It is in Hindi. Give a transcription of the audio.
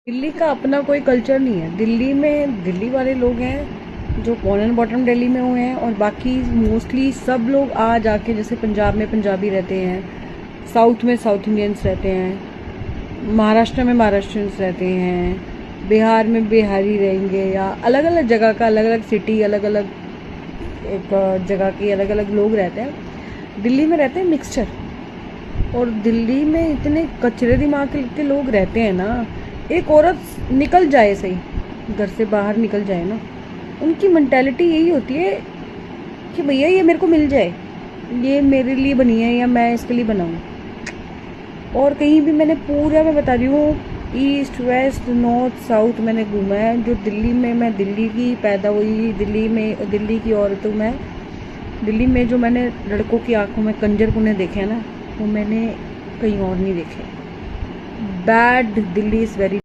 दिल्ली का अपना कोई कल्चर नहीं है। दिल्ली में दिल्ली वाले लोग हैं जो बॉर्न एंड बॉटम दिल्ली में हुए हैं, और बाकी मोस्टली सब लोग आ जाके, जैसे पंजाब में पंजाबी रहते हैं, साउथ में साउथ इंडियंस रहते हैं, महाराष्ट्र में महाराष्ट्रियंस रहते हैं, बिहार में बिहारी रहेंगे, या अलग अलग जगह का अलग अलग सिटी, अलग अलग एक जगह के अलग अलग लोग रहते हैं। दिल्ली में रहते हैं मिक्सचर। और दिल्ली में इतने कचरे दिमाग के लोग रहते हैं ना, एक औरत निकल जाए, सही घर से बाहर निकल जाए ना, उनकी मेंटालिटी यही होती है कि भैया ये मेरे को मिल जाए, ये मेरे लिए बनी है या मैं इसके लिए बनाऊँ। और कहीं भी मैंने पूरा, मैं बता रही हूँ, ईस्ट वेस्ट नॉर्थ साउथ मैंने घूमा है। जो दिल्ली में, मैं दिल्ली की पैदा हुई, दिल्ली में दिल्ली की औरत हूँ मैं। दिल्ली में जो मैंने लड़कों की आंखों में कंजरपुने देखे हैं ना, वो मैंने कहीं और नहीं देखे। Bad Delhi is very